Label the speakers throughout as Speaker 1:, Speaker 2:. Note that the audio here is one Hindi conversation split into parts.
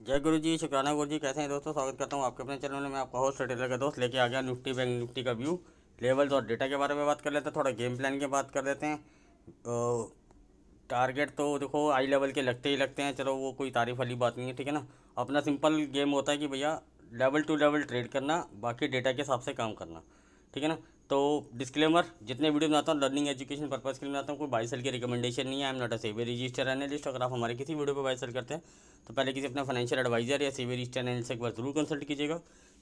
Speaker 1: जय गुरु जी, शुक्राना गुरु जी। कैसे हैं दोस्तों? स्वागत करता हूं आपके अपने चैनल में। मैं आपका होस्ट टेलर का दोस्त लेके आ गया निफ्टी बैंक निफ्टी का व्यू, लेवल्स और डेटा के बारे में बात कर लेते हैं। थोड़ा गेम प्लान की बात कर लेते हैं। टारगेट तो देखो आई लेवल के लगते ही लगते हैं, चलो वो कोई तारीफ वाली बात नहीं है, ठीक है ना। अपना सिंपल गेम होता है कि भैया लेवल टू लेवल ट्रेड करना, बाकी डेटा के हिसाब से काम करना, ठीक है ना। तो डिस्क्लेमर, जितने वीडियो बनाता हूँ लर्निंग एजुकेशन पर्पज़ के लिए बनाता हूँ, कोई बाई सेल की रिकमेंडेशन नहीं है। I am not a SEBI register analyst. अगर आप हमारे किसी वीडियो पर बाई सेल करते हैं तो पहले किसी अपना फाइनेंशियल एडवाइजर या सेबी रजिस्टर एनालिस्ट से एक बार जरूर कंसल्ट कीजिएगा।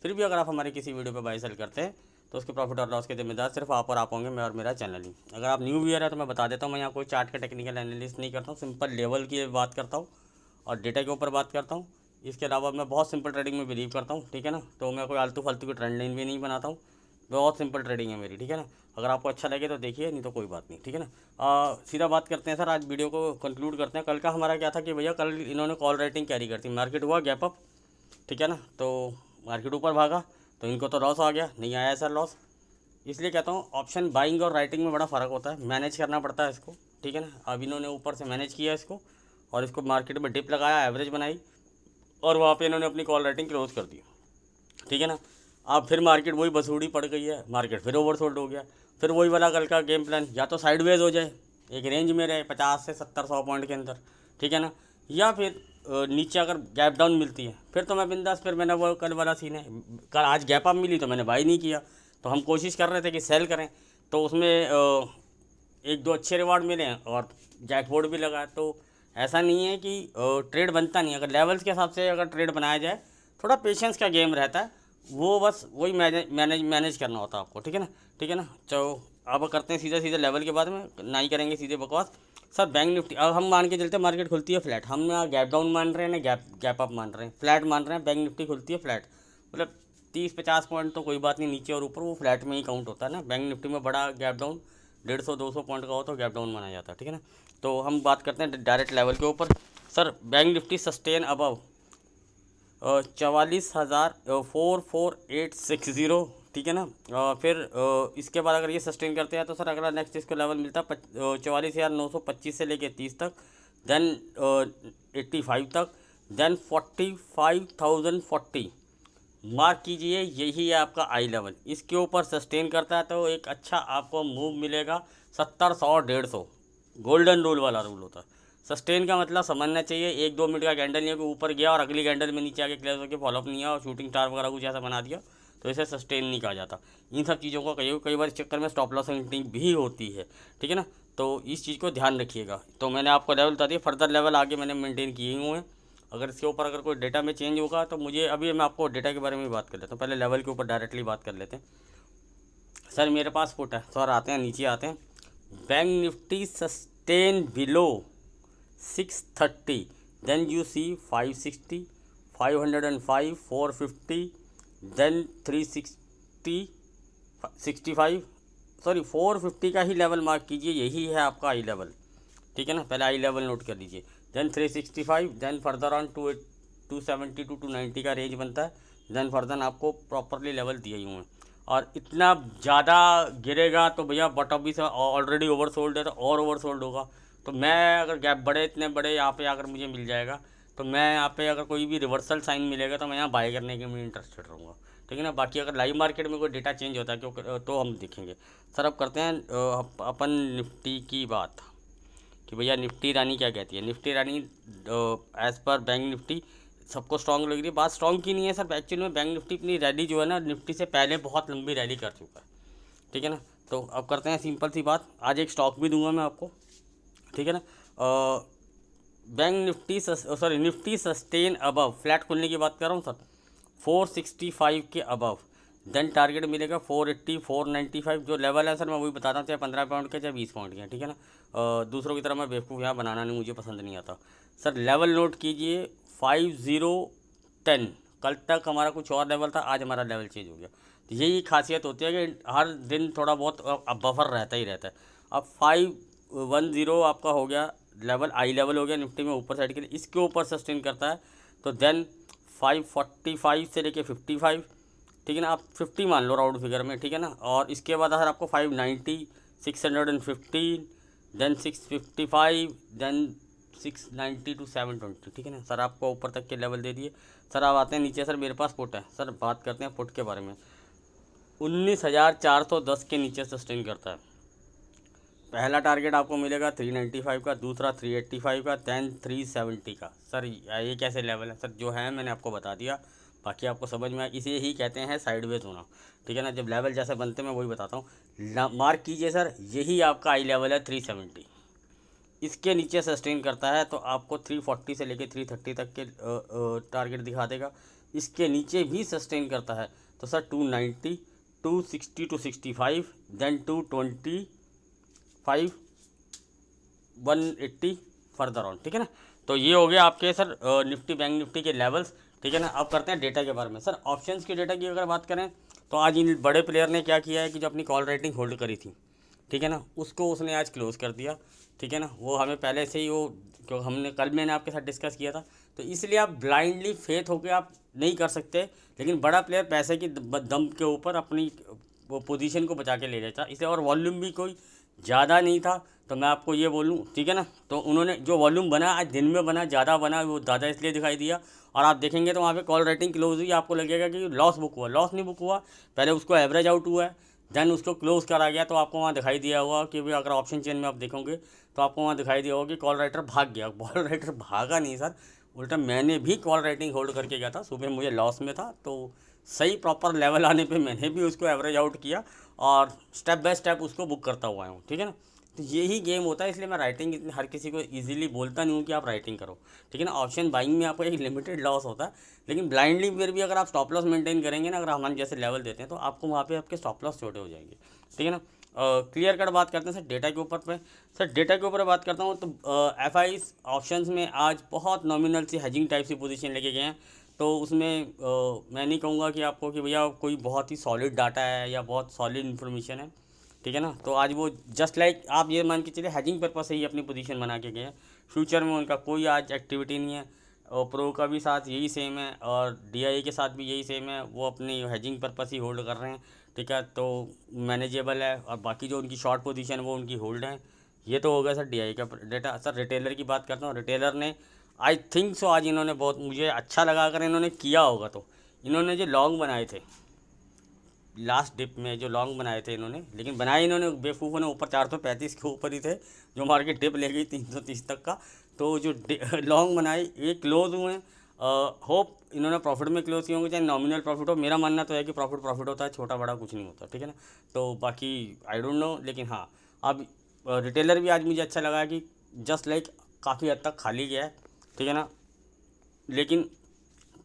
Speaker 1: फिर भी अगर आप हमारे किसी वीडियो पर बाई सेल करते हैं तो उसके प्रॉफिट और लॉस के जिम्मेदार सिर्फ आप और आप होंगे, मैं और मेरा चैनल ही। अगर आप न्यू व्यूअर है तो मैं बता देता हूँ, मैं यहाँ कोई चार्ट का टेक्निकल एनालिस्ट नहीं करता हूँ, सिंपल लेवल की बात करता हूँ और डेटा के ऊपर बात करता हूँ। इसके अलावा मैं बहुत सिंपल ट्रेडिंग में बिलीव करता हूँ, ठीक है ना। तो मैं कोई आलतू फालतू की ट्रेंड लाइन भी नहीं बनाता हूँ, बहुत सिंपल ट्रेडिंग है मेरी, ठीक है ना। अगर आपको अच्छा लगे तो देखिए, नहीं तो कोई बात नहीं, ठीक है ना। सीधा बात करते हैं सर, आज वीडियो को कंक्लूड करते हैं। कल का हमारा क्या था कि भैया कल इन्होंने कॉल राइटिंग कैरी करती, मार्केट हुआ गैप अप, ठीक है ना। तो मार्केट ऊपर भागा तो इनको तो लॉस आ गया, नहीं आया सर लॉस। इसलिए कहता हूँ ऑप्शन बाइंग और राइटिंग में बड़ा फ़र्क होता है, मैनेज करना पड़ता है इसको, ठीक है ना। अब इन्होंने ऊपर से मैनेज किया इसको और इसको मार्केट में डिप लगाया, एवरेज बनाई और वहाँ पे इन्होंने अपनी कॉल राइटिंग क्लोज कर दी, ठीक है ना। अब फिर मार्केट वही बसूड़ी पड़ गई है, मार्केट फिर ओवरसोल्ड हो गया। फिर वही वाला कल का गेम प्लान, या तो साइडवेज हो जाए, एक रेंज में रहे 50 से 70-100 पॉइंट के अंदर, ठीक है ना। या फिर नीचे अगर गैप डाउन मिलती है फिर तो मैं बिंदास, फिर मैंने वो कल वाला सीन है, कल आज गैप अप मिली तो मैंने बाई नहीं किया। तो हम कोशिश कर रहे थे कि सेल करें, तो उसमें एक दो अच्छे रिवार्ड मिले हैं और जैकपॉट भी लगा। तो ऐसा नहीं है कि ट्रेड बनता नहीं, अगर लेवल्स के हिसाब से अगर ट्रेड बनाया जाए, थोड़ा पेशेंस का गेम रहता है, वो बस वही मैनेज करना होता है आपको, ठीक है ना। ठीक है ना, चलो अब करते हैं सीधे सीधे लेवल के बाद में, ना ही करेंगे सीधे बकवास। सर बैंक निफ्टी अब हम मान के चलते हैं मार्केट खुलती है फ्लैट, हम ना गैप डाउन मान रहे हैं ना गैप अप मान रहे हैं, फ्लैट मान रहे हैं। बैंक निफ्टी खुलती है फ्लैट, मतलब 30-50 पॉइंट तो कोई बात नहीं, नीचे और ऊपर वो फ्लैट में ही काउंट होता है ना। बैंक निफ्टी में बड़ा गैप डाउन 150-200 पॉइंट का हो तो गैप डाउन माना जाता है, ठीक है ना। तो हम बात करते हैं डायरेक्ट लेवल के ऊपर। Sir bank Nifty sustain above 44,44860, ठीक है ना। फिर इसके बाद अगर ये सस्टेन करते हैं तो सर अगला नेक्स्ट इसको लेवल मिलता है 44,925 से लेके 30 तक, देन 85 तक, देन 45,040 मार्क कीजिए, यही है आपका आई लेवल। इसके ऊपर सस्टेन करता है तो एक अच्छा आपको मूव मिलेगा 70, 100, 150, गोल्डन रूल वाला रूल होता है। सस्टेन का मतलब समझना चाहिए, 1-2 मिनट का कैंडल नहीं है कि ऊपर गया और अगली कैंडल में नीचे आके क्लियर होकर फॉलोअप नहीं आया और शूटिंग स्टार वगैरह कुछ ऐसा बना दिया, तो इसे सस्टेन नहीं कहा जाता। इन सब चीज़ों को कई बार इस चक्कर में स्टॉप लॉस एंट्री भी होती है, ठीक है ना। तो इस चीज़ को ध्यान रखिएगा। तो मैंने आपको लेवल बता दिया, फर्दर लेवल आगे मैंने मेंटेन किए हुए हैं। अगर इसके ऊपर अगर कोई डेटा में चेंज होगा तो मुझे, अभी मैं आपको डेटा के बारे में बात कर लेता हूँ, पहले लेवल के ऊपर डायरेक्टली बात कर लेते हैं। सर मेरे पास पुट है, सर आते हैं नीचे आते हैं। Bank Nifty sustain below 630, then you see 560, 505, 450, then 360, 65, sorry 450 का ही लेवल मार्क कीजिए, यही है आपका आई लेवल, ठीक है ना। पहले आई लेवल नोट कर लीजिए, then 365, then further on 270 to 290 का रेंज बनता है, देन फर्दर आपको प्रॉपरली लेवल दिए ही हुए हैं। और इतना ज़्यादा गिरेगा तो भैया बॉटम भी से ऑलरेडी ओवरसोल्ड है तो और ओवरसोल्ड होगा। तो मैं अगर गैप बड़े इतने बड़े यहाँ पे अगर मुझे मिल जाएगा तो मैं यहाँ पे अगर कोई भी रिवर्सल साइन मिलेगा तो मैं यहाँ बाय करने के लिए इंटरेस्टेड रहूँगा, ठीक है ना। बाकी अगर लाइव मार्केट में कोई डेटा चेंज होता है क्यों तो हम देखेंगे। सर अब करते हैं अपन निफ्टी की बात कि भैया निफ्टी रानी क्या कहती है। निफ्टी रानी एज़ पर बैंक निफ्टी सबको स्ट्रॉन्ग लग रही है। बात स्ट्रॉन्ग की नहीं है सर, एक्चुअली में बैंक निफ्टी अपनी रैली जो है ना, निफ्टी से पहले बहुत लंबी रैली कर चुका है, ठीक है ना। तो अब करते हैं सिंपल सी बात, आज एक स्टॉक भी दूंगा मैं आपको, ठीक है ना। Bank Nifty sorry Nifty sustain above, flat खुलने की बात कर रहा हूँ सर, 465 के अबव, देन टारगेट मिलेगा 480, 495। जो लेवल है सर मैं वही बता रहा हूँ, चाहे 15 पॉइंट के चाहे 20 पॉइंट के, ठीक है ना। दूसरों की तरह मैं बेवकूफ़ यहाँ बनाना नहीं, मुझे पसंद नहीं आता। सर लेवल नोट कीजिए 5010, कल तक हमारा कुछ और लेवल था, आज हमारा लेवल चेंज हो गया। तो यही खासियत होती है कि हर दिन थोड़ा बहुत बफर रहता ही रहता है। अब 510 आपका हो गया लेवल, आई लेवल हो गया निफ्टी में ऊपर साइड के लिए, इसके ऊपर सस्टेन करता है तो देन 545 से लेके 55, ठीक है ना। आप 50 मान लो राउंड फिगर में, ठीक है ना। और इसके बाद अगर आपको 590, 615, देन 655, देन 690 टू 720, ठीक है ना सर। आपको ऊपर तक के लेवल दे दिए सर। आप आते हैं नीचे सर, मेरे पास पुट है सर। बात करते हैं पुट के बारे में। 19,410 के नीचे सस्टेन करता है। पहला टारगेट आपको मिलेगा 395 का, दूसरा 385 का, दैन 370 का। सर ये कैसे लेवल है सर? जो है मैंने आपको बता दिया, बाकी आपको समझ में आया। इसे ही कहते हैं साइडवेज होना, ठीक है ना। जब लेवल जैसे बनते हैं मैं वही बताता हूँ। मार्क कीजिए सर, यही आपका आई लेवल है 370। इसके नीचे सस्टेन करता है तो आपको 340 से लेके 330 तक के टारगेट दिखा देगा। इसके नीचे भी सस्टेन करता है तो sir 290, 260 to 65, then 225, 180 further on, ठीक है ना। तो ये हो गया आपके सर निफ्टी बैंक निफ्टी के लेवल्स, ठीक है ना। अब करते हैं डेटा के बारे में सर। ऑप्शंस के डेटा की अगर बात करें तो आज इन बड़े प्लेयर ने क्या किया है कि जो अपनी कॉल रेटिंग होल्ड करी थी, ठीक है ना, उसको उसने आज क्लोज़ कर दिया, ठीक है ना। वो हमें पहले से ही वो क्यों मैंने आपके साथ डिस्कस किया था। तो इसलिए आप ब्लाइंडली फेथ होकर आप नहीं कर सकते, लेकिन बड़ा प्लेयर पैसे की दम के ऊपर अपनी वो पोजीशन को बचा के ले जाता, इसलिए। और वॉल्यूम भी कोई ज़्यादा नहीं था, तो मैं आपको ये बोलूँ, ठीक है ना। तो उन्होंने जो वॉल्यूम बना आज दिन में बना, ज़्यादा बना, वो ज़्यादा इसलिए दिखाई दिया। और आप देखेंगे तो वहाँ पे कॉल रेटिंग क्लोज हुई, आपको लगेगा कि लॉस बुक हुआ। लॉस नहीं बुक हुआ, पहले उसको एवरेज आउट हुआ है, देन उसको क्लोज करा गया। तो आपको वहाँ दिखाई दिया होगा कि भाई अगर ऑप्शन चेन में आप देखोगे तो आपको वहाँ दिखाई दिया होगा कि कॉल राइटर भाग गया। कॉल राइटर भागा नहीं सर, उल्टा मैंने भी कॉल राइटिंग होल्ड करके गया था। सुबह मुझे लॉस में था, तो सही प्रॉपर लेवल आने पे मैंने भी उसको एवरेज आउट किया और स्टेप बाय स्टेप उसको बुक करता हुआ हूँ, ठीक है ना। तो यही गेम होता है, इसलिए मैं राइटिंग इतनी हर किसी को इजीली बोलता नहीं हूँ कि आप राइटिंग करो, ठीक है ना। ऑप्शन बाइंग में आपको एक लिमिटेड लॉस होता है, लेकिन ब्लाइंडली फिर भी अगर आप स्टॉप लॉस मेंटेन करेंगे ना, अगर हमारे जैसे लेवल देते हैं तो आपको वहाँ पे आपके स्टॉप लॉस छोटे हो जाएंगे, ठीक है ना। क्लियर कट बात करते हैं सर डेटा के ऊपर पे। सर डेटा के ऊपर बात करता हूँ तो FI ऑप्शंस में आज बहुत नॉमिनल सी हेजिंग टाइप सी पोजीशन लेके गए हैं। तो उसमें मैं नहीं कहूँगा कि आपको कि भैया कोई बहुत ही सॉलिड डाटा है या बहुत सॉलिड इन्फॉर्मेशन है, ठीक है ना। तो आज वो जस्ट लाइक आप ये मान के चलिए हेजिंग पर्पस से ही अपनी पोजीशन बना के गए हैं। फ्यूचर में उनका कोई आज एक्टिविटी नहीं है, और प्रो का भी साथ यही सेम है और DI के साथ भी यही सेम है। वो अपनी हेजिंग पर्पस ही होल्ड कर रहे हैं, ठीक है। तो मैनेजेबल है, और बाकी जो उनकी शॉर्ट पोजीशन है वो उनकी होल्ड है। ये तो हो गया सर DI का डेटा। सर रिटेलर की बात करता हूँ। रिटेलर ने आई थिंक सो आज इन्होंने बहुत, मुझे अच्छा लगा अगर इन्होंने किया होगा तो, इन्होंने जो लॉन्ग बनाए थे लास्ट डिप में, जो लॉन्ग बनाए थे इन्होंने, लेकिन बनाए इन्होंने बेवकूफ़ों ने ऊपर 435 के ऊपर ही थे, जो मार्केट डिप ले गई 330 तक का। तो जो लॉन्ग बनाए ये क्लोज हुए हैं। होप इन्होंने प्रॉफिट में क्लोज किए होंगे, चाहे नॉमिनल प्रॉफिट हो। मेरा मानना तो है कि प्रॉफिट होता है, छोटा बड़ा कुछ नहीं होता, ठीक है ना। तो बाकी आई डोंट नो, लेकिन हाँ अब रिटेलर भी आज मुझे अच्छा लगा कि जस्ट लाइक काफ़ी हद तक खाली गया है, ठीक है ना। लेकिन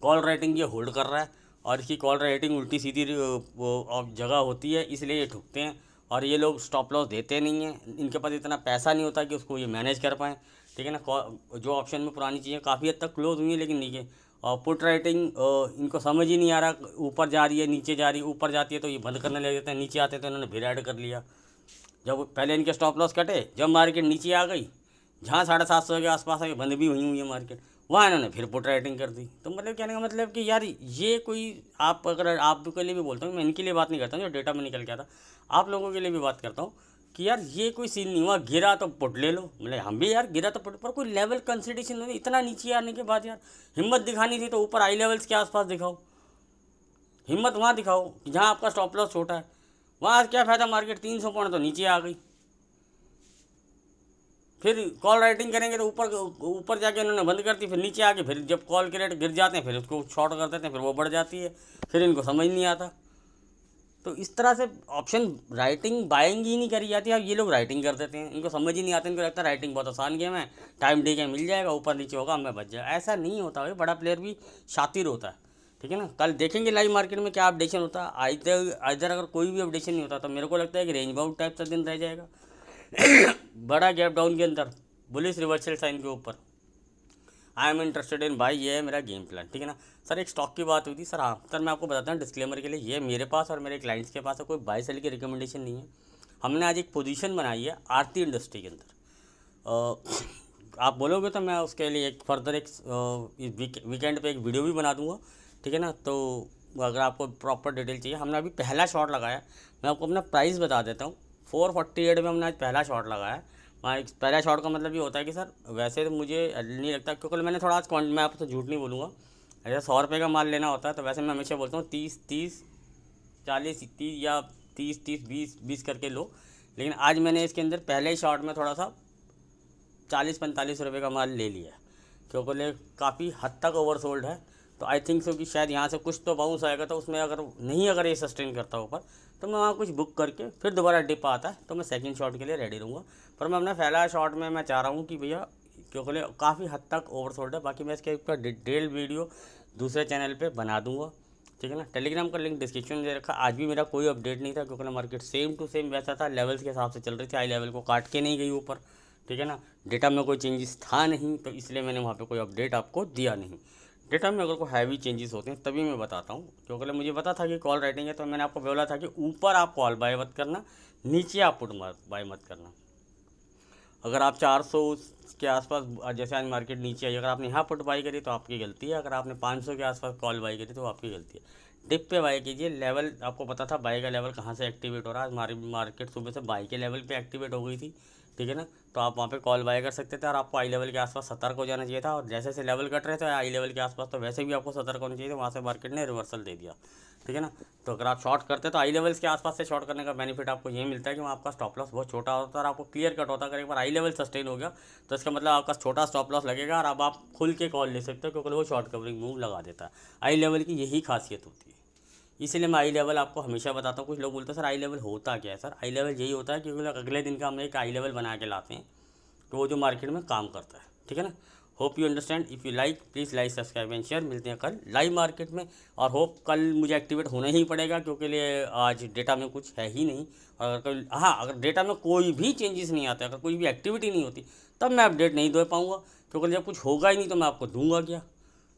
Speaker 1: कॉल राइटिंग ये होल्ड कर रहा है, और इसकी कॉल राइटिंग उल्टी सीधी वो जगह होती है, इसलिए ये ठुकते हैं। और ये लोग स्टॉप लॉस देते नहीं हैं, इनके पास इतना पैसा नहीं होता कि उसको ये मैनेज कर पाएँ, ठीक है ना। जो ऑप्शन में पुरानी चीज़ें काफ़ी हद तक क्लोज हुई हैं, लेकिन नहीं है। और पुट राइटिंग इनको समझ ही नहीं आ रहा, ऊपर जा रही है नीचे जा रही है, ऊपर जाती है तो ये बंद करने लग जाते हैं, नीचे आते हैं तो इन्होंने फिर ऐड कर लिया। जब पहले इनके स्टॉप लॉस कटे, जब मार्केट नीचे आ गई, जहाँ 750 के आसपास आके बंद भी हुई है मार्केट, वहाँ इन्होंने फिर पुट राइटिंग कर दी। तो मतलब कहने का मतलब कि यार ये कोई, आप अगर आप के लिए भी बोलता हूँ, मैं इनके लिए बात नहीं करता हूँ जो डेटा में निकल के आता, आप लोगों के लिए भी बात करता हूँ कि यार ये कोई सीन नहीं हुआ, गिरा तो पुट ले लो। मतलब हम भी यार गिरा तो पुट, पर कोई लेवल कंसिडरेशन नहीं। इतना नीचे आने के बाद यार हिम्मत दिखानी थी तो ऊपर आई लेवल्स के आसपास दिखाओ, हिम्मत वहाँ दिखाओ कि जहाँ आपका स्टॉप लॉस छोटा है। वहाँ क्या फ़ायदा, मार्केट 300 पॉइंट तो नीचे आ गई, फिर कॉल राइटिंग करेंगे तो ऊपर जाके उन्होंने बंद कर दी, फिर नीचे आके फिर जब कॉल के रेट गिर जाते हैं फिर उसको शॉर्ट कर देते हैं, फिर वो बढ़ जाती है, फिर इनको समझ नहीं आता। तो इस तरह से ऑप्शन राइटिंग बाइंग ही नहीं करी जाती। अब ये लोग राइटिंग कर देते हैं, इनको समझ ही नहीं आता, इनको लगता है राइटिंग बहुत आसान गेम है, टाइम डे के मिल जाएगा, ऊपर नीचे होगा, मैं बच जाएगा। ऐसा नहीं होता भाई, बड़ा प्लेयर भी शातिर होता है, ठीक है ना। कल देखेंगे लाइव मार्केट में क्या अपडेशन होता है। इधर अगर कोई भी अपडेशन नहीं होता तो मेरे को लगता है कि रेंज बाउंड टाइप का दिन रह जाएगा। बड़ा गैप डाउन के अंदर बुलिश रिवर्सल साइन के ऊपर आई एम इंटरेस्टेड इन भाई, ये है मेरा गेम प्लान, ठीक है ना। सर एक स्टॉक की बात हुई थी सर। हाँ सर मैं आपको बताता हूँ डिस्क्लेमर के लिए, ये मेरे पास और मेरे क्लाइंट्स के पास है, कोई बाय सेल की रिकमेंडेशन नहीं है। हमने आज एक पोजीशन बनाई है आरती इंडस्ट्री के अंदर। आप बोलोगे तो मैं उसके लिए एक फर्दर एक वीकेंड पे एक वीडियो भी बना दूंगा, ठीक है ना। तो अगर आपको प्रॉपर डिटेल चाहिए, हमने अभी पहला शॉट लगाया। मैं आपको अपना प्राइस बता देता हूँ, 448 में हमने आज पहला शॉट लगाया है। वहाँ पहला शॉट का मतलब ये होता है कि सर वैसे तो मुझे नहीं लगता, क्योंकि मैंने थोड़ा आज मैं आपसे झूठ नहीं बोलूँगा, अगर 100 रुपये का माल लेना होता है तो वैसे मैं हमेशा बोलता हूँ 30 40 30 या 30 20 करके लो। लेकिन आज मैंने इसके अंदर पहले ही शॉट में थोड़ा सा 40-45 रुपये का माल ले लिया, क्योंकि काफ़ी हद तक ओवरसोल्ड है। तो आई थिंक सो कि शायद यहाँ से कुछ तो बाउंस आएगा, तो उसमें अगर ये सस्टेन करता ऊपर तो मैं वहाँ कुछ बुक करके फिर दोबारा डिप आता है तो मैं सेकंड शॉट के लिए रेडी रहूँगा। पर मैं अपना पहला शॉट में मैं चाह रहा हूँ कि भैया, क्योंकि काफ़ी हद तक ओवरसोल्ड है। बाकी मैं इसके ऊपर डिटेल वीडियो दूसरे चैनल पे बना दूँगा, ठीक है ना। टेलीग्राम का लिंक डिस्क्रिप्शन में दे रखा। आज भी मेरा कोई अपडेट नहीं था, क्योंकि मार्केट सेम टू सेम वैसा था, लेवल्स के हिसाब से चल रही थी, आई लेवल को काट के नहीं गई ऊपर, ठीक है ना। डेटा में कोई चेंजेस था नहीं, तो इसलिए मैंने वहाँ पे कोई अपडेट आपको दिया नहीं। डेटा में अगर कोई हैवी चेंजेस होते हैं तभी मैं बताता हूँ, क्योंकि मुझे पता था कि कॉल राइटिंग है, तो मैंने आपको बोला था कि ऊपर आप कॉल बाय मत करना, नीचे आप पुट बाय मत करना। अगर आप 400 के आसपास, जैसे आज मार्केट नीचे आई, अगर आपने यहाँ पुट बाई करी तो आपकी गलती है, अगर आपने 500 के आसपास कॉल बाई करी तो आपकी गलती है। डिप पे बाई कीजिए। लेवल आपको पता था बाई का लेवल कहाँ से एक्टिवेट हो रहा है, हमारी मार्केट सुबह से बाई के लेवल पे एक्टिवेट हो गई थी, ठीक है ना। तो आप वहाँ पे कॉल बाय कर सकते थे, और आपको आई लेवल के आसपास सतर्क हो जाना चाहिए था। और जैसे जैसे लेवल कट रहे थे आई लेवल के आसपास, तो वैसे भी आपको सतर्क होना चाहिए था, वहाँ से मार्केट ने रिवर्सल दे दिया, ठीक है ना। तो अगर आप शॉर्ट करते तो आई लेवल्स के आसपास से शॉर्ट करने का बेनिफिट आपको ये मिलता है कि वहाँ आपका स्टॉप लॉस बहुत छोटा होता है और आपको क्लियर कट होता है। अगर एक बार आई लेवल सस्टेन हो गया तो इसका मतलब आपका छोटा स्टॉप लॉस लगेगा, और अब आप खुल के कॉल ले सकते हो, क्योंकि वो शॉर्ट कवरिंग मूव लगा देता है। आई लेवल की यही खासियत होती है, इसीलिए मैं आई लेवल आपको हमेशा बताता हूँ। कुछ लोग बोलते हैं सर आई लेवल होता क्या है। सर आई लेवल यही होता है क्योंकि अगले दिन का हम एक आई लेवल बना के लाते हैं, तो वो जो मार्केट में काम करता है, ठीक है ना। Hope you understand. If you like please like subscribe and share. मिलते हैं कल लाइव मार्केट में, और होप कल मुझे एक्टिवेट होना ही पड़ेगा, क्योंकि लिए आज डेटा में कुछ है ही नहीं। और अगर कल अगर डेटा में कोई भी चेंजेस नहीं आते, अगर कोई भी एक्टिविटी नहीं होती, तब मैं अपडेट नहीं दे पाऊँगा, क्योंकि जब कुछ होगा ही नहीं तो मैं आपको दूंगा क्या,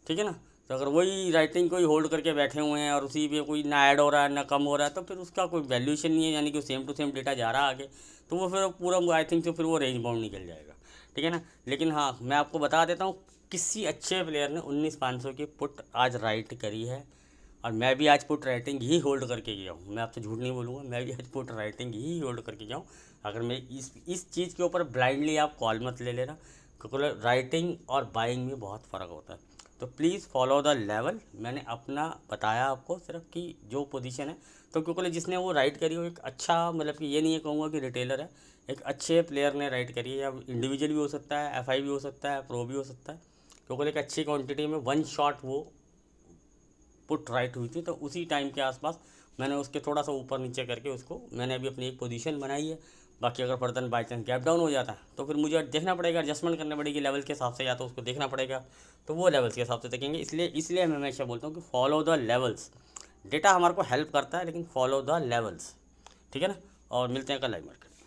Speaker 1: ठीक है ना। तो अगर वही राइटिंग कोई होल्ड करके बैठे हुए हैं और उसी पे कोई ना ऐड हो रहा है ना कम हो रहा है, तो फिर उसका कोई वैल्यूएशन नहीं है, यानी कि सेम टू सेम डेटा जा रहा है आगे, तो वो फिर पूरा आई थिंक तो फिर वो रेंज बाउंड निकल जाएगा, ठीक है ना। लेकिन हाँ, मैं आपको बता देता हूँ, किसी अच्छे प्लेयर ने 19,500 की पुट आज राइट करी है, और मैं भी आज पुट राइटिंग ही होल्ड करके गया हूँ। मैं आपसे झूठ नहीं बोलूँगा, मैं भी आज पुट राइटिंग ही होल्ड करके गया हूँ। अगर मैं इस चीज़ के ऊपर ब्लाइंडली आप कॉल मत ले लेना, क्योंकि राइटिंग और बाइंग में बहुत फ़र्क होता है। तो प्लीज़ फॉलो द लेवल। मैंने अपना बताया आपको सिर्फ कि जो पोजीशन है, तो क्योंकि जिसने वो राइट करी हो एक अच्छा, मतलब कि ये नहीं है कहूँगा कि रिटेलर है, एक अच्छे प्लेयर ने राइट करी है, या इंडिविजुअल भी हो सकता है, एफआई भी हो सकता है, प्रो भी हो सकता है, क्योंकि एक अच्छी क्वांटिटी में वन शॉट वो पुट राइट हुई थी। तो उसी टाइम के आसपास मैंने उसके थोड़ा सा ऊपर नीचे करके उसको मैंने अभी अपनी एक पोजीशन बनाई है। बाकी अगर further by chance gap down हो जाता है तो फिर मुझे देखना पड़ेगा, एडजस्टमेंट करनी पड़ेगी लेवल के हिसाब से, या तो उसको देखना पड़ेगा, तो वो लेवल्स के हिसाब से देखेंगे। इसलिए मैं हमेशा बोलता हूँ कि फॉलो द लेवल्स। डेटा हमारे को हेल्प करता है, लेकिन फॉलो द लेवल्स, ठीक है ना। और मिलते हैं कल लाइव मार्केट।